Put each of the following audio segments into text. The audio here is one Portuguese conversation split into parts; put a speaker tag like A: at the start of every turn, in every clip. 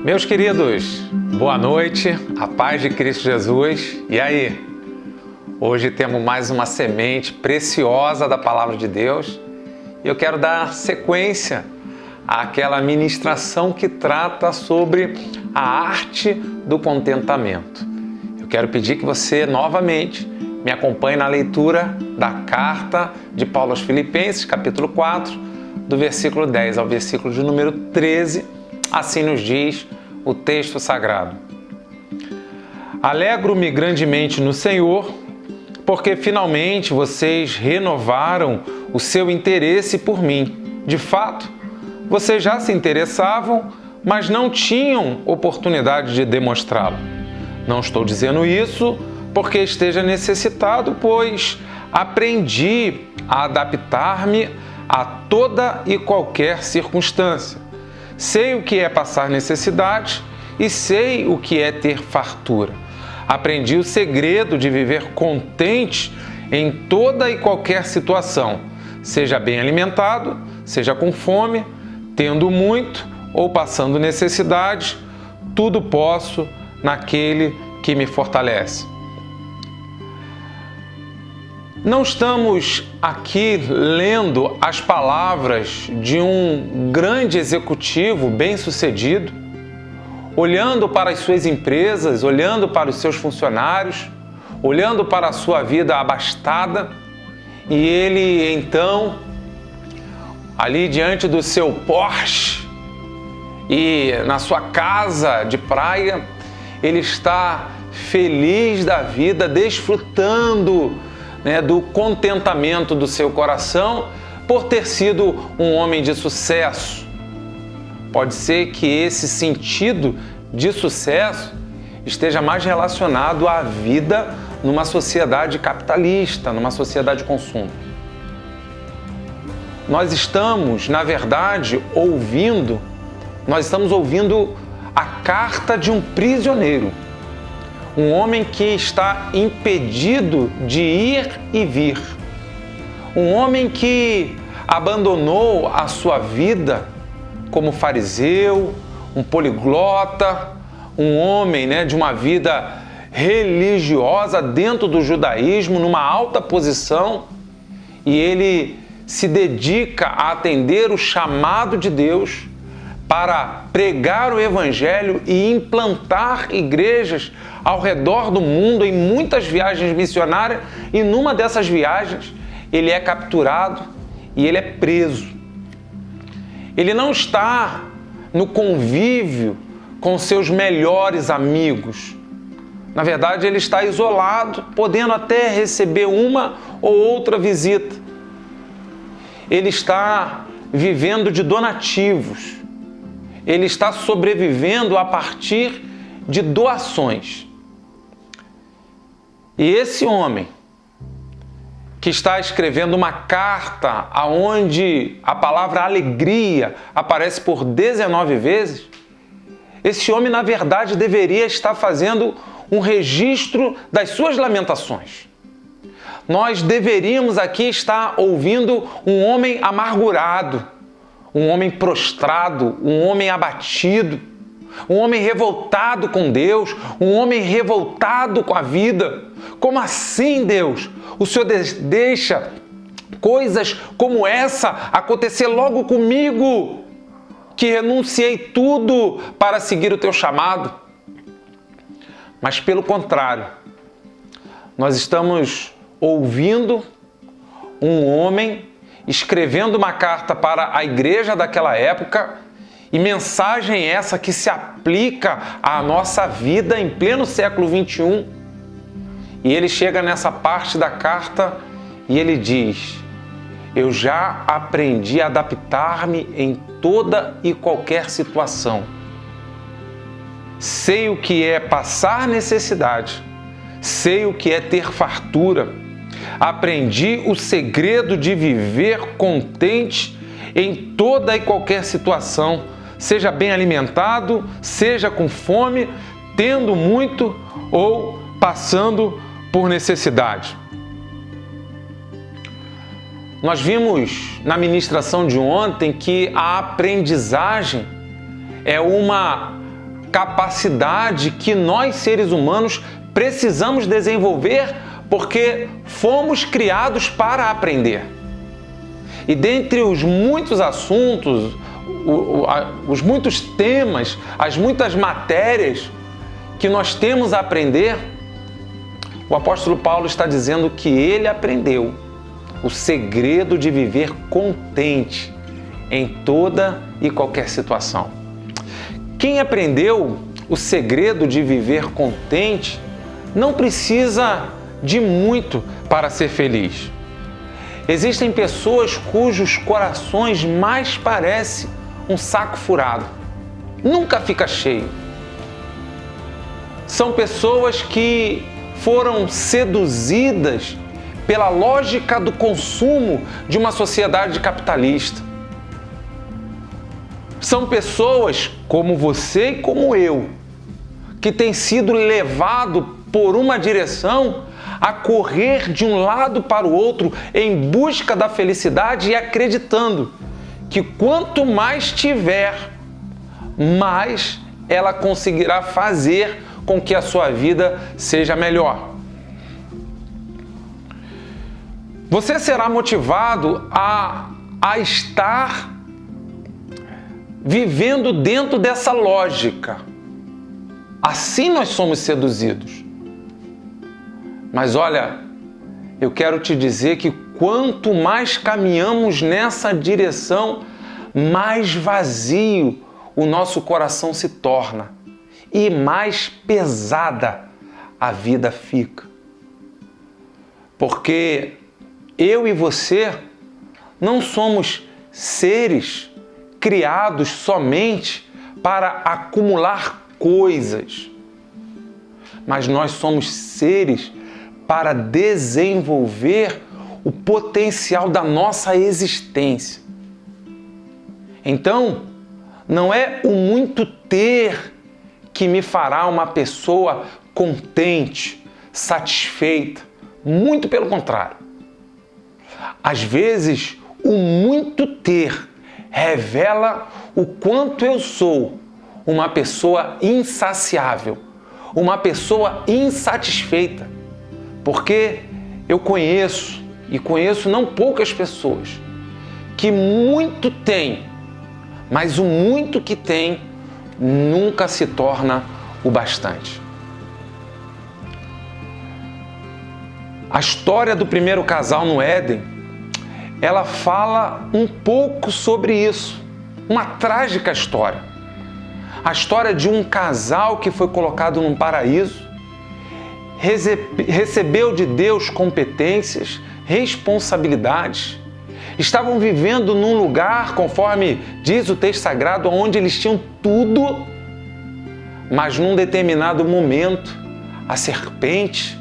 A: Meus queridos, boa noite, a paz de Cristo Jesus. E aí? Hoje temos mais uma semente preciosa da Palavra de Deus e eu quero dar sequência àquela ministração que trata sobre a arte do contentamento. Eu quero pedir que você novamente me acompanhe na leitura da carta de Paulo aos Filipenses, capítulo 4, do versículo 10 ao versículo de número 13, assim nos diz o texto sagrado. Alegro-me grandemente no Senhor, porque finalmente vocês renovaram o seu interesse por mim. De fato, vocês já se interessavam, mas não tinham oportunidade de demonstrá-lo. Não estou dizendo isso porque esteja necessitado, pois aprendi a adaptar-me a toda e qualquer circunstância. Sei o que é passar necessidade e sei o que é ter fartura. Aprendi o segredo de viver contente em toda e qualquer situação, seja bem alimentado, seja com fome, tendo muito ou passando necessidade, tudo posso naquele que me fortalece. Não estamos aqui lendo as palavras de um grande executivo bem-sucedido, olhando para as suas empresas, olhando para os seus funcionários, olhando para a sua vida abastada, e ele então, ali diante do seu Porsche e na sua casa de praia, ele está feliz da vida, desfrutando do contentamento do seu coração por ter sido um homem de sucesso. Pode ser que esse sentido de sucesso esteja mais relacionado à vida numa sociedade capitalista, numa sociedade de consumo. Nós estamos, na verdade, ouvindo a carta de um prisioneiro. Um homem que está impedido de ir e vir. Um homem que abandonou a sua vida como fariseu, um poliglota, um homem de uma vida religiosa dentro do judaísmo, numa alta posição, e ele se dedica a atender o chamado de Deus para pregar o Evangelho e implantar igrejas ao redor do mundo em muitas viagens missionárias, e numa dessas viagens ele é capturado e ele é preso. Ele não está no convívio com seus melhores amigos. Na verdade, ele está isolado, podendo até receber uma ou outra visita. Ele está vivendo de donativos. Ele está sobrevivendo a partir de doações. E esse homem que está escrevendo uma carta onde a palavra alegria aparece por 19 vezes, esse homem, na verdade, deveria estar fazendo um registro das suas lamentações. Nós deveríamos aqui estar ouvindo um homem amargurado, um homem prostrado, um homem abatido, um homem revoltado com Deus, um homem revoltado com a vida. Como assim, Deus? O Senhor deixa coisas como essa acontecer logo comigo, que renunciei tudo para seguir o teu chamado? Mas pelo contrário, nós estamos ouvindo um homem escrevendo uma carta para a igreja daquela época, e mensagem essa que se aplica à nossa vida em pleno século XXI. E ele chega nessa parte da carta e ele diz: eu já aprendi a adaptar-me em toda e qualquer situação. Sei o que é passar necessidade, sei o que é ter fartura. Aprendi o segredo de viver contente em toda e qualquer situação, seja bem alimentado, seja com fome, tendo muito ou passando por necessidade. Nós vimos na ministração de ontem que a aprendizagem é uma capacidade que nós, seres humanos, precisamos desenvolver porque fomos criados para aprender. E dentre os muitos assuntos, os muitos temas, as muitas matérias que nós temos a aprender, o apóstolo Paulo está dizendo que ele aprendeu o segredo de viver contente em toda e qualquer situação. Quem aprendeu o segredo de viver contente não precisa de muito para ser feliz. Existem pessoas cujos corações mais parecem um saco furado. Nunca fica cheio. São pessoas que foram seduzidas pela lógica do consumo de uma sociedade capitalista. São pessoas como você e como eu, que têm sido levado por uma direção a correr de um lado para o outro em busca da felicidade e acreditando que quanto mais tiver, mais ela conseguirá fazer com que a sua vida seja melhor. Você será motivado a estar vivendo dentro dessa lógica. Assim nós somos seduzidos. Mas olha, eu quero te dizer que quanto mais caminhamos nessa direção, mais vazio o nosso coração se torna e mais pesada a vida fica. Porque eu e você não somos seres criados somente para acumular coisas, mas nós somos seres para desenvolver o potencial da nossa existência. Então, não é o muito ter que me fará uma pessoa contente, satisfeita. Muito pelo contrário. Às vezes, o muito ter revela o quanto eu sou uma pessoa insaciável, uma pessoa insatisfeita. Porque eu conheço, e conheço não poucas pessoas, que muito têm, mas o muito que tem nunca se torna o bastante. A história do primeiro casal no Éden, ela fala um pouco sobre isso. Uma trágica história. A história de um casal que foi colocado num paraíso, recebeu de Deus competências, responsabilidades. Estavam vivendo num lugar, conforme diz o texto sagrado, onde eles tinham tudo, mas num determinado momento, a serpente,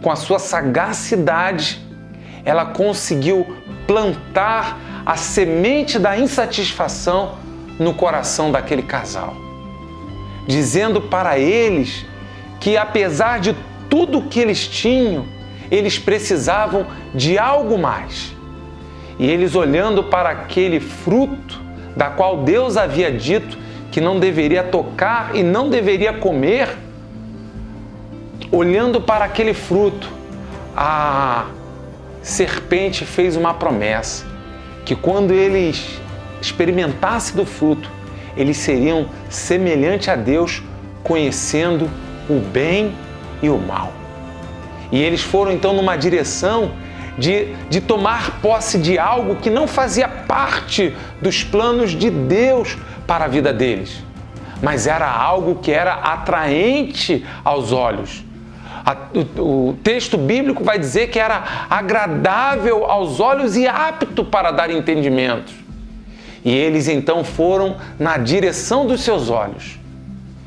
A: com a sua sagacidade, ela conseguiu plantar a semente da insatisfação no coração daquele casal, dizendo para eles que, apesar de tudo que eles tinham, eles precisavam de algo mais. E eles, olhando para aquele fruto da qual Deus havia dito que não deveria tocar e não deveria comer, olhando para aquele fruto, a serpente fez uma promessa, que quando eles experimentassem do fruto, eles seriam semelhantes a Deus, conhecendo o bem e o mal. E eles foram então numa direção de tomar posse de algo que não fazia parte dos planos de Deus para a vida deles, mas era algo que era atraente aos olhos. O texto bíblico vai dizer que era agradável aos olhos e apto para dar entendimento. E eles então foram na direção dos seus olhos.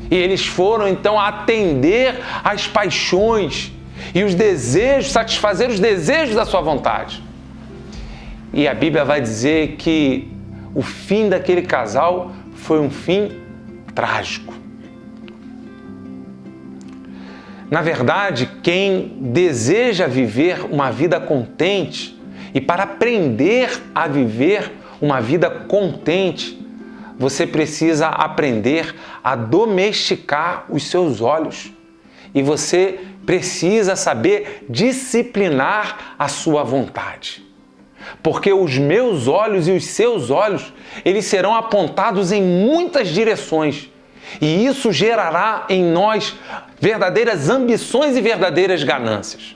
A: E eles foram então atender às paixões e os desejos, satisfazer os desejos da sua vontade. E a Bíblia vai dizer que o fim daquele casal foi um fim trágico. Na verdade, quem deseja viver uma vida contente, e para aprender a viver uma vida contente, você precisa aprender a domesticar os seus olhos. E você precisa saber disciplinar a sua vontade. Porque os meus olhos e os seus olhos, eles serão apontados em muitas direções. E isso gerará em nós verdadeiras ambições e verdadeiras ganâncias.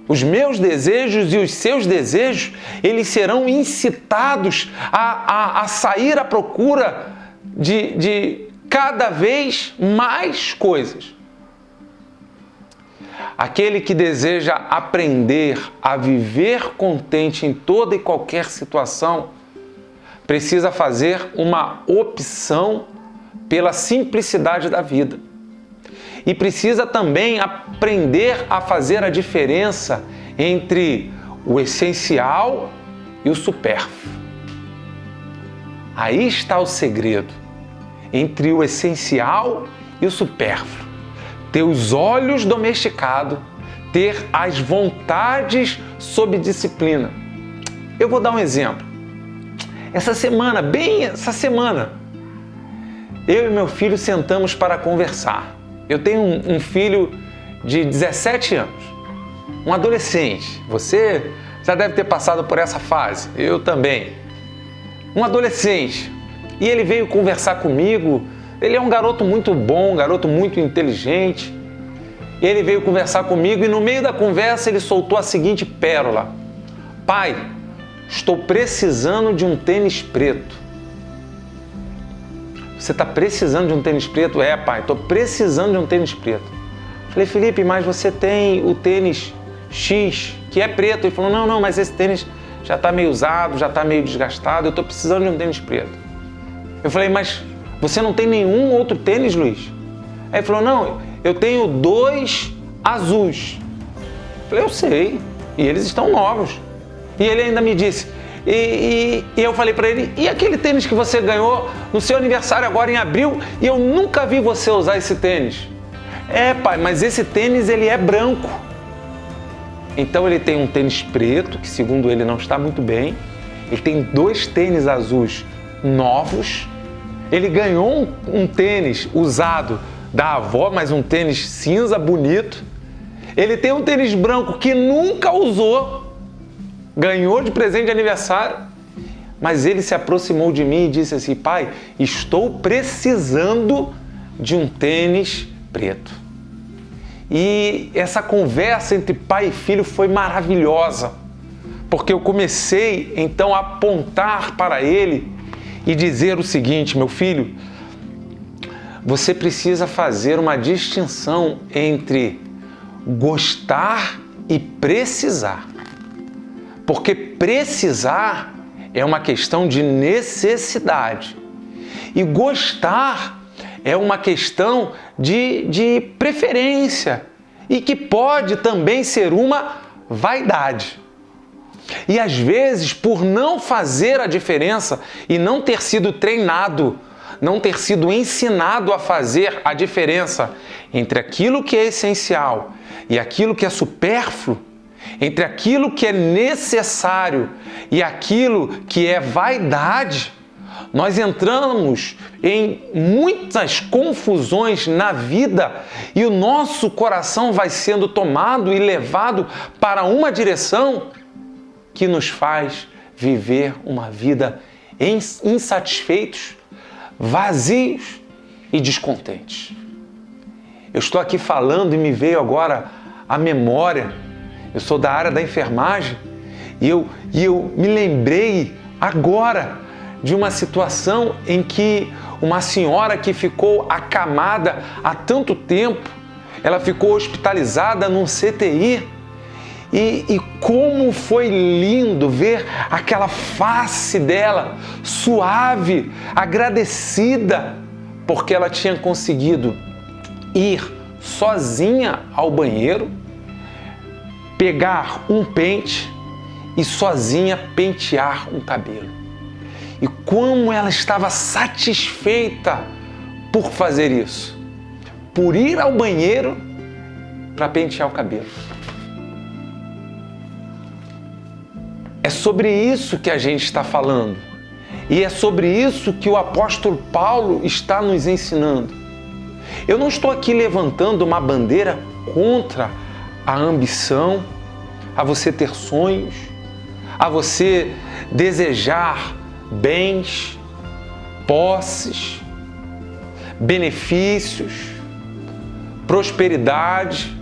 A: Os meus desejos e os seus desejos, eles serão incitados a sair à procura de cada vez mais coisas. Aquele que deseja aprender a viver contente em toda e qualquer situação, precisa fazer uma opção pela simplicidade da vida. E precisa também aprender a fazer a diferença entre o essencial e o supérfluo. Aí está o segredo, entre o essencial e o supérfluo. Ter os olhos domesticados, ter as vontades sob disciplina. Eu vou dar um exemplo. Essa semana, eu e meu filho sentamos para conversar. Eu tenho um filho de 17 anos, um adolescente. Você já deve ter passado por essa fase, eu também. Um adolescente. E ele veio conversar comigo. Ele é um garoto muito bom, um garoto muito inteligente. E ele veio conversar comigo e no meio da conversa ele soltou a seguinte pérola: pai, estou precisando de um tênis preto. Você está precisando de um tênis preto? É, pai, estou precisando de um tênis preto. Falei, Felipe, mas você tem o tênis X, que é preto. Ele falou, não, mas esse tênis já está meio usado, já está meio desgastado, eu estou precisando de um tênis preto. Eu falei, mas você não tem nenhum outro tênis, Luiz? Aí ele falou, não, eu tenho 2 azuis. Eu falei, eu sei, e eles estão novos. E ele ainda me disse, e eu falei para ele, e aquele tênis que você ganhou no seu aniversário agora em abril e eu nunca vi você usar esse tênis? É, pai, mas esse tênis ele é branco. Então ele tem um tênis preto, que segundo ele não está muito bem. Ele tem 2 tênis azuis novos. Ele ganhou um tênis usado da avó, mas um tênis cinza bonito. Ele tem um tênis branco que nunca usou. Ganhou de presente de aniversário, mas ele se aproximou de mim e disse assim, pai, estou precisando de um tênis preto. E essa conversa entre pai e filho foi maravilhosa, porque eu comecei então a apontar para ele e dizer o seguinte, meu filho, você precisa fazer uma distinção entre gostar e precisar. Porque precisar é uma questão de necessidade. E gostar é uma questão de preferência. E que pode também ser uma vaidade. E às vezes, por não fazer a diferença e não ter sido treinado, não ter sido ensinado a fazer a diferença entre aquilo que é essencial e aquilo que é supérfluo, entre aquilo que é necessário e aquilo que é vaidade, nós entramos em muitas confusões na vida e o nosso coração vai sendo tomado e levado para uma direção que nos faz viver uma vida insatisfeitos, vazios e descontentes. Eu estou aqui falando e me veio agora a memória. Eu sou da área da enfermagem e eu me lembrei agora de uma situação em que uma senhora que ficou acamada há tanto tempo, ela ficou hospitalizada num CTI e como foi lindo ver aquela face dela suave, agradecida, porque ela tinha conseguido ir sozinha ao banheiro, pegar um pente e sozinha pentear um cabelo. E como ela estava satisfeita por fazer isso, por ir ao banheiro para pentear o cabelo. É sobre isso que a gente está falando. E é sobre isso que o apóstolo Paulo está nos ensinando. Eu não estou aqui levantando uma bandeira contra a ambição, a você ter sonhos, a você desejar bens, posses, benefícios, prosperidade.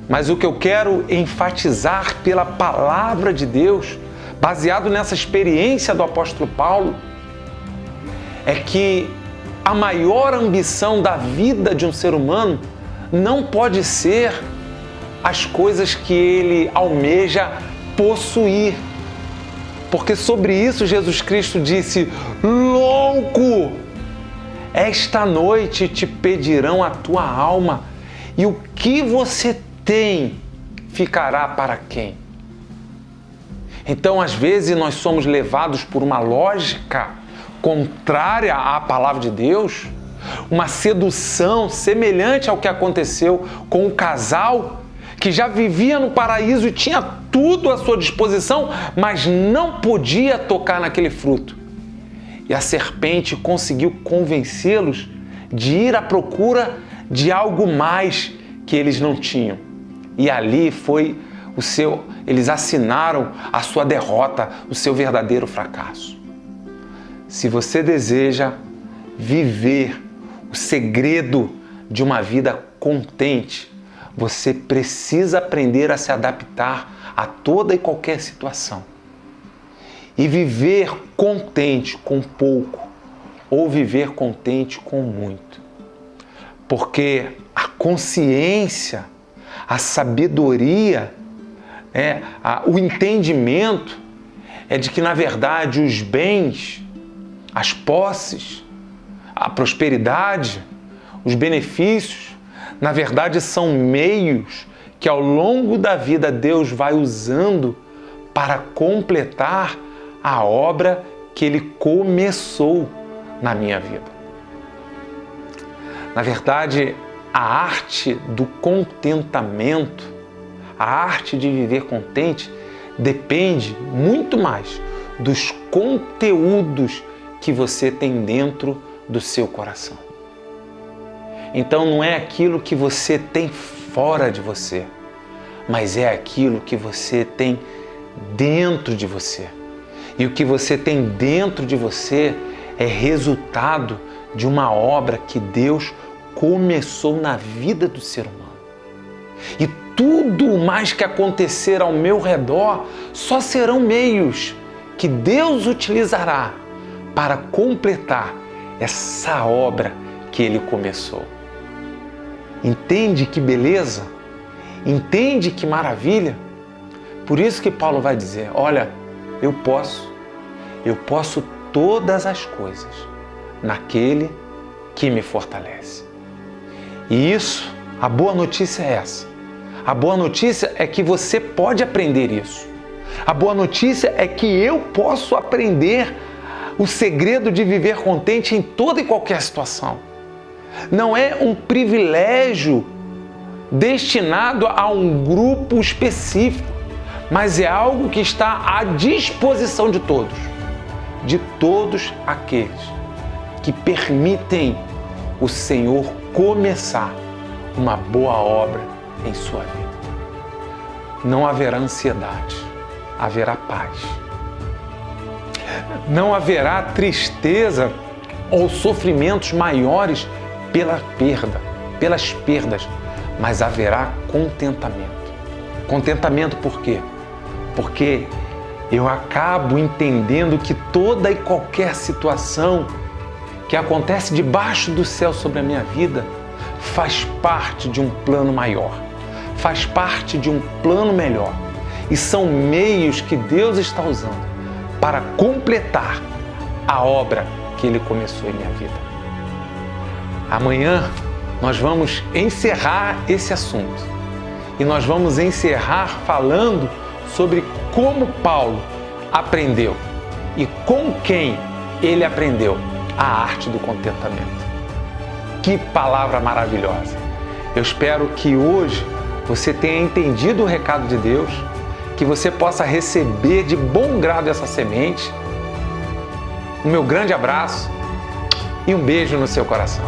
A: Mas o que eu quero enfatizar pela palavra de Deus, baseado nessa experiência do apóstolo Paulo, é que a maior ambição da vida de um ser humano não pode ser as coisas que ele almeja possuir. Porque sobre isso Jesus Cristo disse: louco, esta noite te pedirão a tua alma, e o que você tem ficará para quem? Então, às vezes, nós somos levados por uma lógica contrária à palavra de Deus, uma sedução semelhante ao que aconteceu com o casal que já vivia no paraíso e tinha tudo à sua disposição, mas não podia tocar naquele fruto. E a serpente conseguiu convencê-los de ir à procura de algo mais que eles não tinham. E ali foi eles assinaram a sua derrota, o seu verdadeiro fracasso. Se você deseja viver o segredo de uma vida contente, você precisa aprender a se adaptar a toda e qualquer situação. E viver contente com pouco ou viver contente com muito. Porque a consciência, a sabedoria, o entendimento é de que, na verdade, os bens, as posses, a prosperidade, os benefícios, na verdade, são meios que ao longo da vida Deus vai usando para completar a obra que Ele começou na minha vida. Na verdade, a arte do contentamento, a arte de viver contente, depende muito mais dos conteúdos que você tem dentro do seu coração. Então não é aquilo que você tem fora de você, mas é aquilo que você tem dentro de você. E o que você tem dentro de você é resultado de uma obra que Deus começou na vida do ser humano. E tudo mais que acontecer ao meu redor só serão meios que Deus utilizará para completar essa obra que Ele começou. Entende que beleza? Entende que maravilha? Por isso que Paulo vai dizer: olha, eu posso todas as coisas naquele que me fortalece. E isso, a boa notícia é essa. A boa notícia é que você pode aprender isso. A boa notícia é que eu posso aprender o segredo de viver contente em toda e qualquer situação. Não é um privilégio destinado a um grupo específico, mas é algo que está à disposição de todos aqueles que permitem o Senhor começar uma boa obra em sua vida. Não haverá ansiedade, haverá paz. Não haverá tristeza ou sofrimentos maiores pelas perdas, mas haverá contentamento. Contentamento por quê? Porque eu acabo entendendo que toda e qualquer situação que acontece debaixo do céu sobre a minha vida faz parte de um plano maior, faz parte de um plano melhor, e são meios que Deus está usando para completar a obra que Ele começou em minha vida. Amanhã nós vamos encerrar esse assunto e nós vamos encerrar falando sobre como Paulo aprendeu e com quem ele aprendeu a arte do contentamento. Que palavra maravilhosa! Eu espero que hoje você tenha entendido o recado de Deus, que você possa receber de bom grado essa semente meu grande abraço e um beijo no seu coração.